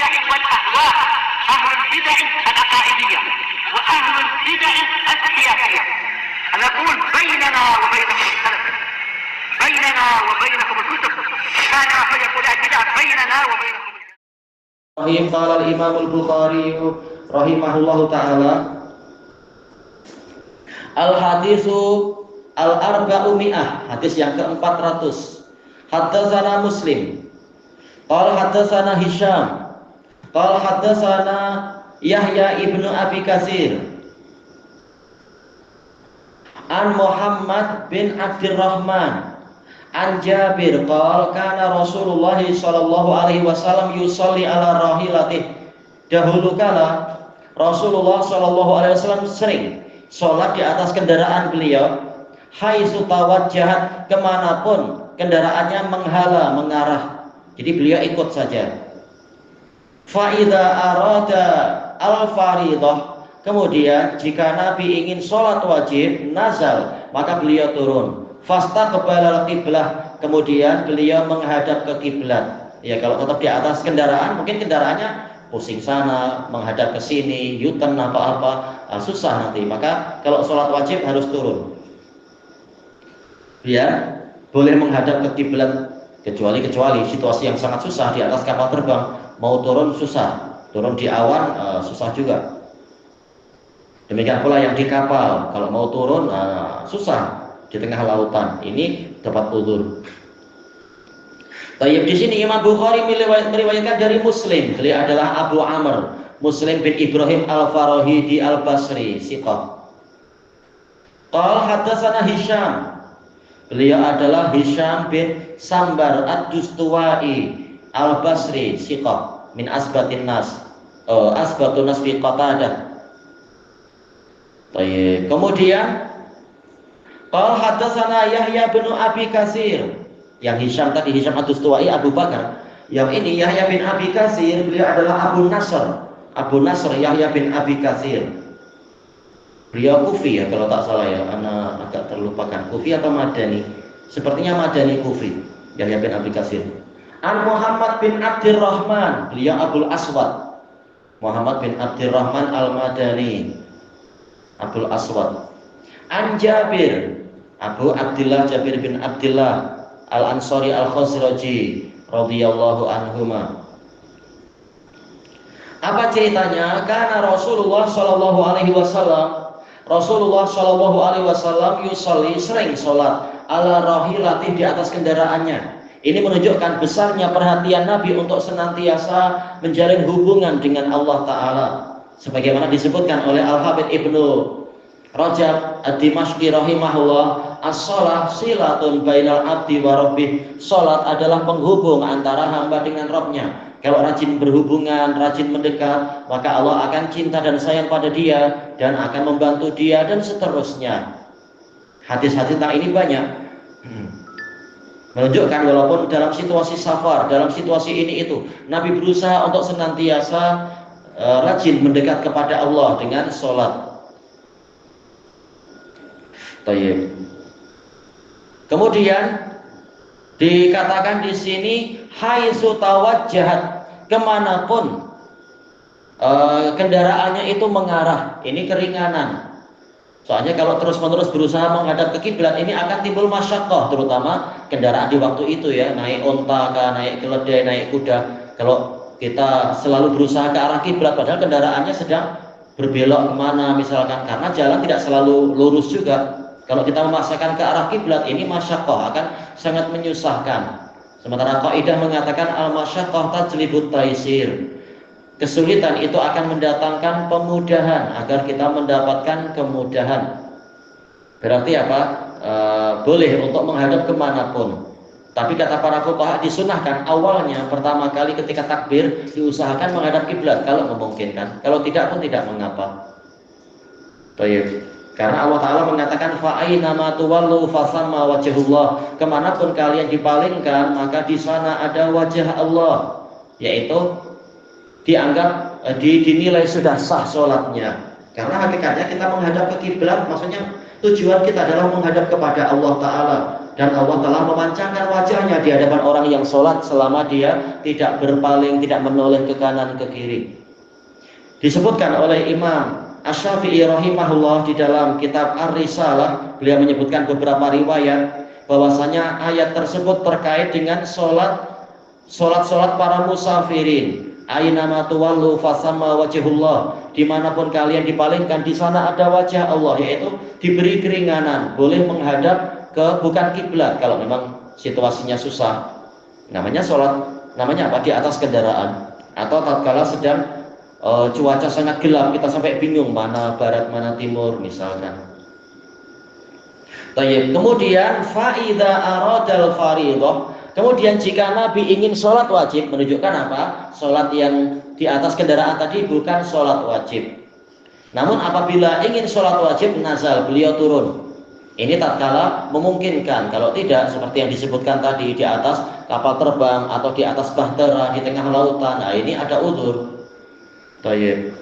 البدع والأهواء، أهل البدع العقائدية وأهل البدع السياسية. نقول بيننا وبينكم السلف، بيننا وبينكم الكتب، كان فيقول البدع بيننا وبينكم. قال الإمام البخاري رحمه الله تعالى: Al-haditsu al-arba'umi'ah, hadis yang ke-400. Haddatsana Muslim, qala haddatsana Hisham, qala haddatsana Yahya ibnu Abi Katsir an Muhammad bin Abdurrahman an Jabir qala kana Rasulullah sallallahu alaihi wasallam yusalli ala rahilatih. Dahulu kala Rasulullah sallallahu alaihi wasallam sering sholat di atas kendaraan beliau, haitsu tawajjahat, kemanapun kendaraannya menghala, mengarah, jadi beliau ikut saja. Fa idza arada al-faridah, kemudian jika Nabi ingin sholat wajib, nazal, maka beliau turun. Fastaqbala al-qiblah, kemudian beliau menghadap ke kiblat. Ya, kalau tetap di atas kendaraan, mungkin kendaraannya pusing sana, menghadap ke sini, U-turn apa-apa, susah nanti. Maka kalau sholat wajib harus turun, biar boleh menghadap ke kiblat. Kecuali situasi yang sangat susah di atas kapal terbang, mau turun susah, turun di awan susah juga. Demikian pula yang di kapal, kalau mau turun susah di tengah lautan, ini dapat udzur. Tayyib, di sini Imam Bukhari meriwayatkan dari Muslim, beliau adalah Abu Amr Muslim bin Ibrahim al-Farahidi al-Basri, siqah. Qala haddatsana Hisham, beliau adalah Hisham bin Sambar ad-Dustuwai al-Basri, siqah, min asbatin nas, asbatun nas fi Qatadah. Tayyib. Kemudian qala haddatsana Yahya bin Abi Katsir. Yang Hisham tadi, Hisham ad-Dustuwai Abu Bakar. Yang ini Yahya bin Abi Katsir, beliau adalah Abu Nasr Yahya bin Abi Katsir. Beliau Kufi ya kalau tak salah ya, anak agak terlupakan, Kufi atau Madani. Sepertinya Madani Kufi, Yahya bin Abi Katsir. An Muhammad bin Abdurrahman, beliau Abul Aswad, Muhammad bin Abdurrahman al-Madani, Abul Aswad. An Jabir, Abu Abdullah Jabir bin Abdullah Al-Ansari Al-Khazraji radhiyallahu anhuma. Apa ceritanya? Karena Rasulullah sallallahu alaihi wasallam yusalli, sering salat ala rahilati, di atas kendaraannya. Ini menunjukkan besarnya perhatian Nabi untuk senantiasa menjalin hubungan dengan Allah Ta'ala, sebagaimana disebutkan oleh Al-Hafidz Ibnu Rajab ad-Dimashqi rahimahullah, as-shalah silatun bainal abdi wa rabbih. Salat adalah penghubung antara hamba dengan Rabbnya. Kalau rajin berhubungan, rajin mendekat, maka Allah akan cinta dan sayang pada dia dan akan membantu dia, dan seterusnya. Hadis-hadis tentang ini banyak menunjukkan walaupun dalam situasi safar, dalam situasi ini itu, Nabi berusaha untuk senantiasa rajin mendekat kepada Allah dengan salat. Tayyib. Kemudian dikatakan di sini haitsu tawajjahat, kemanapun kendaraannya itu mengarah. Ini keringanan. Soalnya kalau terus-menerus berusaha menghadap ke kiblat, ini akan timbul masyaqqah, terutama kendaraan di waktu itu ya, naik onta, naik keledai, naik kuda. Kalau kita selalu berusaha ke arah kiblat padahal kendaraannya sedang berbelok kemana misalkan, karena jalan tidak selalu lurus juga. Kalau kita memaksakan ke arah kiblat, ini masyaqqah, akan sangat menyusahkan. Sementara kaidah mengatakan al-masyaqqah tajlibut taisir. Kesulitan itu akan mendatangkan pemudahan agar kita mendapatkan kemudahan. Berarti apa? Boleh untuk menghadap kemanapun. Tapi kata para fuqaha disunahkan awalnya pertama kali ketika takbir diusahakan menghadap kiblat kalau memungkinkan. Kalau tidak pun tidak mengapa. Baik. Karena Allah Ta'ala mengatakan fa'aina ma tuwallu fasamma wajhullah, kemanapun kalian dipalingkan maka di sana ada wajah Allah, yaitu dianggap dinilai sudah sah sholatnya. Karena hakikatnya kita menghadap ke kiblat, maksudnya tujuan kita adalah menghadap kepada Allah Ta'ala. dan Allah telah memancarkan wajahnya di hadapan orang yang sholat selama dia tidak berpaling, tidak menoleh ke kanan ke kiri. Disebutkan oleh Imam Asy-Syafi'i rahimahullah di dalam kitab Ar-Risalah, beliau menyebutkan beberapa riwayat bahwasanya ayat tersebut terkait dengan sholat para musafirin. Ainama tuwallu fasamma wajhullah, dimanapun kalian dipalingkan di sana ada wajah Allah, yaitu diberi keringanan, boleh menghadap ke bukan kiblat kalau memang situasinya susah. Namanya sholat, namanya apa? Di atas kendaraan, atau tatkala sedang cuaca sangat gelap, kita sampai bingung mana barat mana timur misalkan. Baik, kemudian faida aradal fariidhah. Kemudian jika Nabi ingin sholat wajib, menunjukkan apa? Sholat yang di atas kendaraan tadi bukan sholat wajib. Namun apabila ingin sholat wajib, nazal, beliau turun. Ini tatkala memungkinkan. Kalau tidak, seperti yang disebutkan tadi, di atas kapal terbang atau di atas bahtera di tengah lautan, nah ini ada uzur. Baik.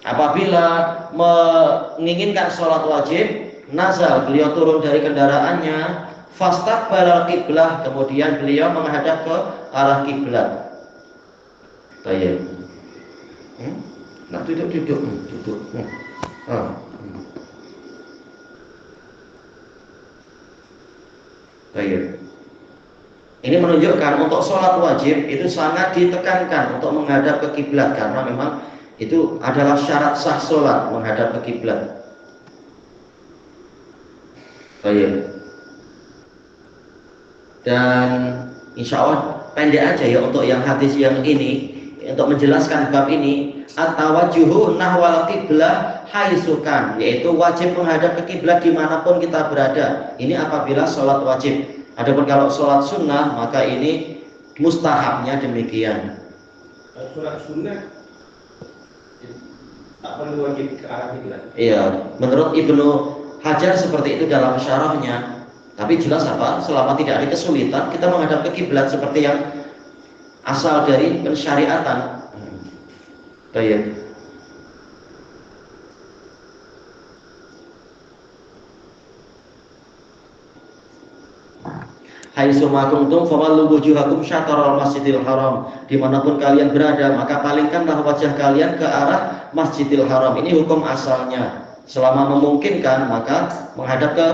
Apabila menginginkan sholat wajib, nazal, beliau turun dari kendaraannya, fastaqbalal qiblah, kemudian beliau menghadap ke arah kiblat. Baik. Nah, duduk. Baik. Ini menunjukkan untuk sholat wajib itu sangat ditekankan untuk menghadap ke kiblat, karena memang itu adalah syarat sah sholat, menghadap ke kiblat. Baik. Dan insya Allah pendek aja ya untuk yang hadis yang ini, untuk menjelaskan bab ini. At-tawajjuhu nahwal qiblah haitsukan, yaitu wajib menghadap ke kiblat dimanapun kita berada. Ini apabila sholat wajib. Adapun kalau sholat sunnah, maka ini mustahabnya demikian. Sholat sunnah tak perlu wajib ke arah kiblat. Iya, menurut Ibnu Hajar seperti itu dalam syarahnya. Tapi jelas apa? Selama tidak ada kesulitan, kita menghadap ke kiblat seperti yang asal dari pensyariatan. Baik. Haitsu ma kuntum fawallu wujuhakum syatral masjidil haram. Dimanapun kalian berada, maka palingkanlah wajah kalian ke arah Masjidil Haram. Ini hukum asalnya. Selama memungkinkan, maka menghadap ke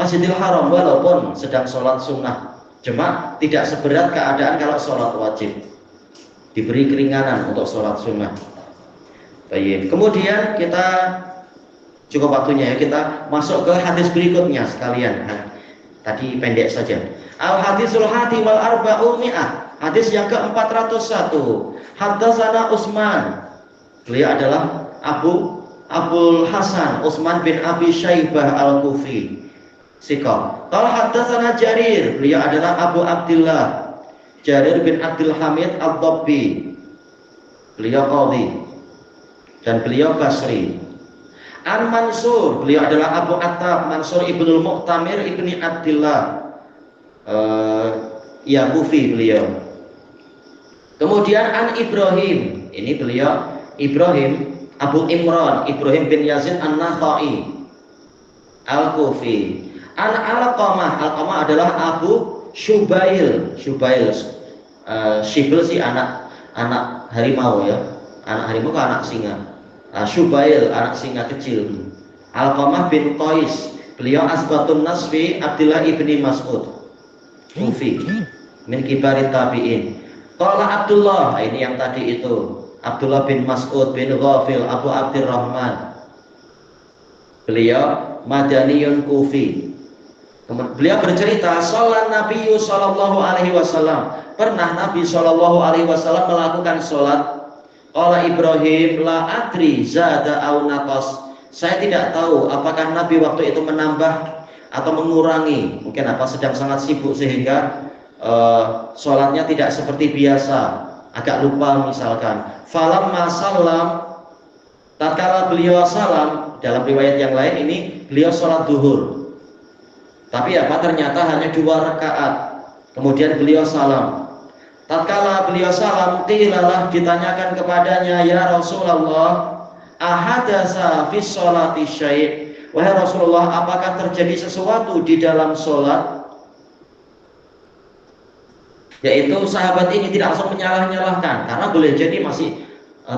Masjidil Haram walaupun sedang sholat sunnah. Cuma tidak seberat keadaan kalau sholat wajib. Diberi keringanan untuk sholat sunnah. Baik. Kemudian kita cukup waktunya ya, kita masuk ke hadis berikutnya sekalian. Tadi pendek saja. Al hadisul hadi wal arba'ul mi'ah. Hadis yang ke-401. Haddatsana Utsman. Beliau adalah Abul Hasan Utsman bin Abi Syaibah Al-Kufi. Sikah. Qala haddatsana Jarir, beliau adalah Abu Abdullah Jarir bin Abdul Hamid Ad-Dabbi. Beliau qadhi dan beliau Basri. An Mansur, beliau adalah Abu Attab Mansur ibnul Mu'tamir ibni Abdullah Kufi beliau. Kemudian an Ibrahim, ini beliau Ibrahim Abu Imran Ibrahim bin Yazid An-Nakhai Al-Kufi. An Alqamah adalah Abu Syubail. Syibl si anak harimau ya. Anak harimau ke anak singa. Syubail anak singa kecil. Alqamah bin Qais, beliau asbatun nasfi Abdullah ibni Mas'ud Kufi min kibarit tabi'in. Qala Abdullah, ini yang tadi itu Abdullah bin Mas'ud bin Ghafil Abu Abdurrahman. Beliau Madaniyun Kufi. Beliau bercerita, sholat Nabi Sallallahu Alaihi Wasallam, pernah Nabi Sallallahu Alaihi Wasallam melakukan sholat. Qala Ibrahim la adri zada au naqas. Saya tidak tahu apakah Nabi waktu itu menambah atau mengurangi. Mungkin apa sedang sangat sibuk sehingga sholatnya tidak seperti biasa, agak lupa misalkan. Falamma salam, tatkala beliau salam, dalam riwayat yang lain ini beliau sholat duhur. Tapi apa, ternyata hanya 2 rakaat. Kemudian beliau salam. Tatkala beliau salam, qilalah, ditanyakan kepadanya, ya Rasulullah, ahadatsa fi sholati syai', Wahai Rasulullah, apakah terjadi sesuatu di dalam sholat? Yaitu sahabat ini tidak langsung menyalah-nyalahkan, karena boleh jadi masih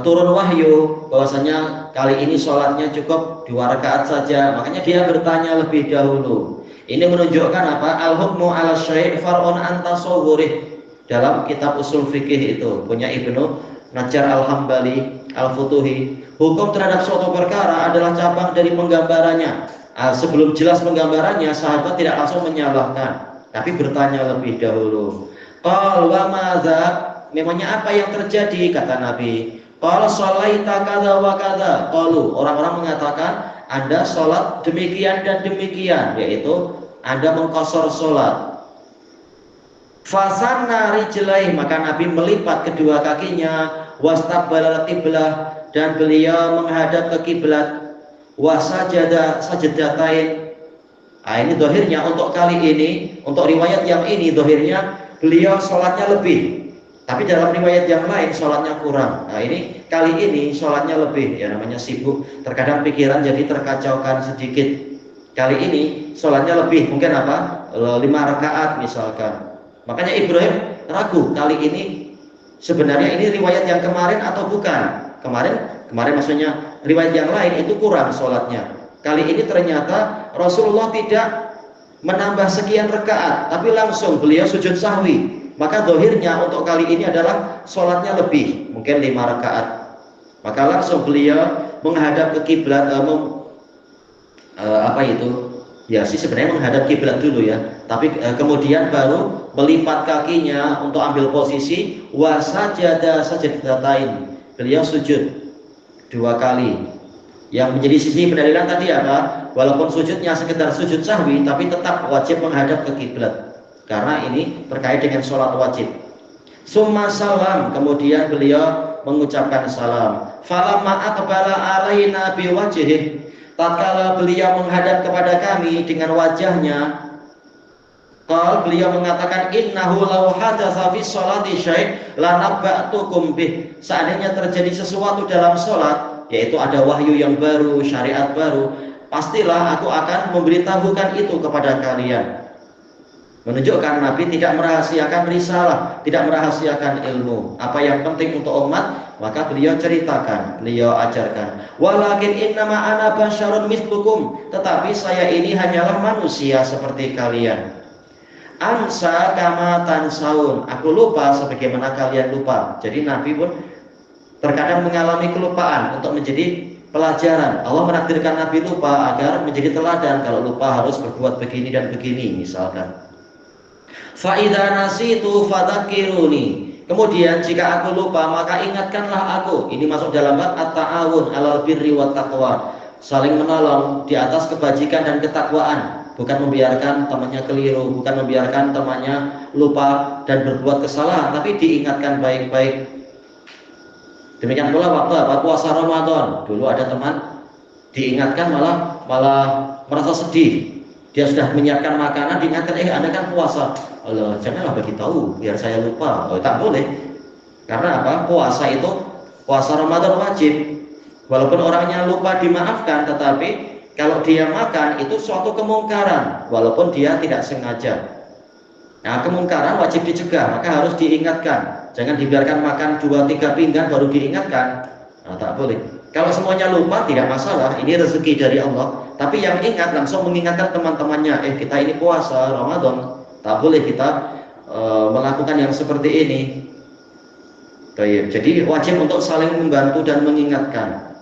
turun wahyu bahwasanya kali ini sholatnya cukup 2 rakaat saja, makanya dia bertanya lebih dahulu. Ini menunjukkan apa? Al-hukmu ala syai' far'un an tasawwurih. Dalam kitab usul fikih itu punya Ibnu Najjar Al-Hambali Al-Futuhi, hukum terhadap suatu perkara adalah cabang dari penggambarannya. Sebelum jelas penggambarannya, sahabat tidak langsung menyalahkan, tapi bertanya lebih dahulu. Qal wa madza, memangnya apa yang terjadi, kata Nabi. Qala shalaita kadza wa kadza. Qalu, orang-orang mengatakan Anda sholat demikian dan demikian, yaitu Anda mengqashar sholat. Fasanna rijlaih, maka Nabi melipat kedua kakinya, wastaqbala qiblah, dan beliau menghadap ke kiblat, wasajada sajdatain. Ini dohirnya untuk kali ini, untuk riwayat yang ini dohirnya beliau sholatnya lebih, tapi dalam riwayat yang lain sholatnya kurang. Ini kali ini sholatnya lebih, ya namanya sibuk, terkadang pikiran jadi terkacaukan sedikit. Kali ini sholatnya lebih, mungkin apa? 5 rakaat misalkan. Makanya Ibrahim ragu, kali ini sebenarnya ini riwayat yang kemarin atau bukan. Kemarin maksudnya riwayat yang lain itu kurang sholatnya. Kali ini ternyata Rasulullah tidak menambah sekian rakaat, tapi langsung beliau sujud sahwi. Maka dohirnya untuk kali ini adalah sholatnya lebih, mungkin 5 rakaat. Maka langsung beliau menghadap ke kiblat, ya sih sebenarnya menghadap kiblat dulu ya, tapi kemudian baru melipat kakinya untuk ambil posisi, wasajada sajdatain, beliau sujud 2 kali. Yang menjadi sisi pendalilan tadi apa? Walaupun sujudnya sekedar sujud sahwi, tapi tetap wajib menghadap ke kiblat, karena ini terkait dengan sholat wajib. Summa salam, kemudian beliau mengucapkan salam. Falamma aqbala alaina biwajhih, tatkala beliau menghadap kepada kami dengan wajahnya, beliau mengatakan, innahu law hadatsa fi sholati syai' lanabba'tukum bih. Seandainya terjadi sesuatu dalam sholat, yaitu ada wahyu yang baru, syariat baru, pastilah aku akan memberitahukan itu kepada kalian. Menunjukkan Nabi tidak merahasiakan risalah, tidak merahasiakan ilmu. Apa yang penting untuk umat, maka beliau ceritakan, beliau ajarkan. Walakin innama ana basyarun mithlukum, tetapi saya ini hanyalah manusia seperti kalian. Ansa kama tansaun, aku lupa sebagaimana kalian lupa. Jadi Nabi pun terkadang mengalami kelupaan untuk menjadi pelajaran. Allah menakdirkan Nabi lupa agar menjadi teladan. Kalau lupa harus berbuat begini dan begini misalkan. Fa idza nasitu fadzakiruni. Kemudian jika aku lupa maka ingatkanlah aku. Ini masuk dalam bab at-ta'awun 'alal birri wat taqwa. Saling menolong di atas kebajikan dan ketakwaan, bukan membiarkan temannya keliru, bukan membiarkan temannya lupa dan berbuat kesalahan, tapi diingatkan baik-baik. Demikian pula waktu puasa Ramadan, dulu ada teman diingatkan malah merasa sedih. Dia sudah menyiapkan makanan, diingatkan, Anda kan puasa. Allah, janganlah bagi tahu biar saya lupa. Tak boleh. Karena apa? Puasa itu, puasa Ramadan wajib. Walaupun orangnya lupa dimaafkan, tetapi kalau dia makan itu suatu kemungkaran, walaupun dia tidak sengaja. Nah, kemungkaran wajib dicegah, maka harus diingatkan. Jangan dibiarkan makan 2-3 pinggan baru diingatkan. Nah, tak boleh. Kalau semuanya lupa tidak masalah, ini rezeki dari Allah. Tapi yang ingat langsung mengingatkan teman-temannya, kita ini puasa Ramadan, tak boleh kita melakukan yang seperti ini. Jadi wajib untuk saling membantu dan mengingatkan.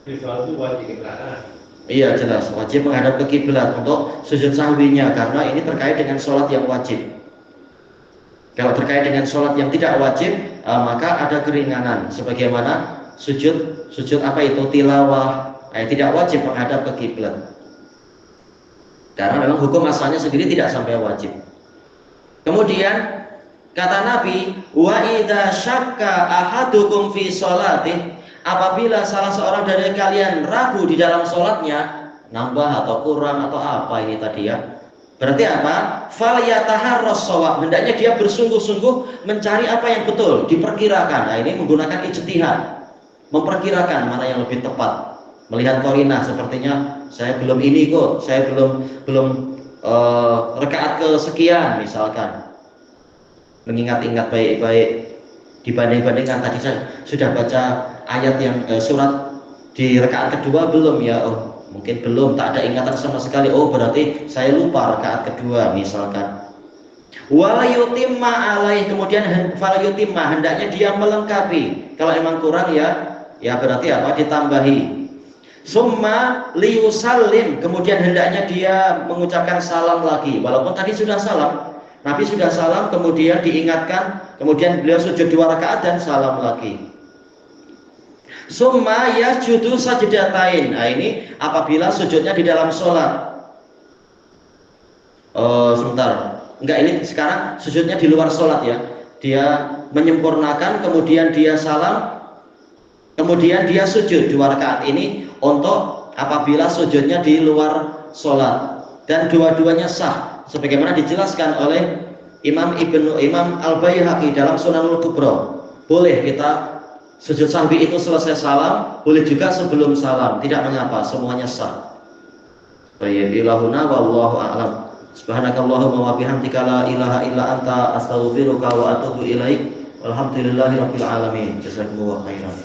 Itu wajib kiblat. Iya jelas, wajib menghadap ke kiblat untuk sujud sahwinya, karena ini terkait dengan sholat yang wajib. Kalau terkait dengan sholat yang tidak wajib, maka ada keringanan. Sebagaimana sujud apa itu tilawah, tidak wajib menghadap ke kiblat. Karena memang hukum asalnya sendiri tidak sampai wajib. Kemudian kata Nabi, wa idza syakka ahadukum fi sholatih, apabila salah seorang dari kalian ragu di dalam sholatnya, nambah atau kurang atau apa ini tadi ya, berarti apa? Falyataharras shawab, hendaknya dia bersungguh-sungguh mencari apa yang betul, diperkirakan. Nah, ini menggunakan ijtihad, memperkirakan mana yang lebih tepat. melihat korinah, sepertinya saya belum ini kok, saya belum rakaat kesekian misalkan, mengingat-ingat baik-baik, dibanding-bandingkan tadi saya sudah baca ayat yang surat di rakaat kedua belum ya, oh mungkin belum, tak ada ingatan sama sekali, oh berarti saya lupa rakaat kedua misalkan. Wala yutimma alaih, kemudian fala yutimma, hendaknya dia melengkapi, kalau emang kurang ya berarti apa, ditambahi. Summa liyusallim, kemudian hendaknya dia mengucapkan salam lagi, walaupun tadi sudah salam, Nabi sudah salam, kemudian diingatkan, kemudian beliau sujud 2 rakaat dan salam lagi. Summa yasjudu sajdatain, nah ini apabila sujudnya di dalam sholat. Sebentar, enggak, ini sekarang sujudnya di luar sholat ya, dia menyempurnakan, kemudian dia salam, kemudian dia sujud 2 rakaat ini untuk apabila sujudnya di luar sholat, dan dua-duanya sah sebagaimana dijelaskan oleh Imam Al-Baihaqi dalam Sunanul Kubra. Boleh kita sujud sahwi itu selesai salam, boleh juga sebelum salam, tidak mengapa, semuanya sah. Baik, ilahuna wallahu a'lam. Subhanakallahumma wa bihamdika la ilaha illa anta astaghfiruka wa atubu ilaik. Walhamdulillahirabbil alamin. Jazakumullahu khairan.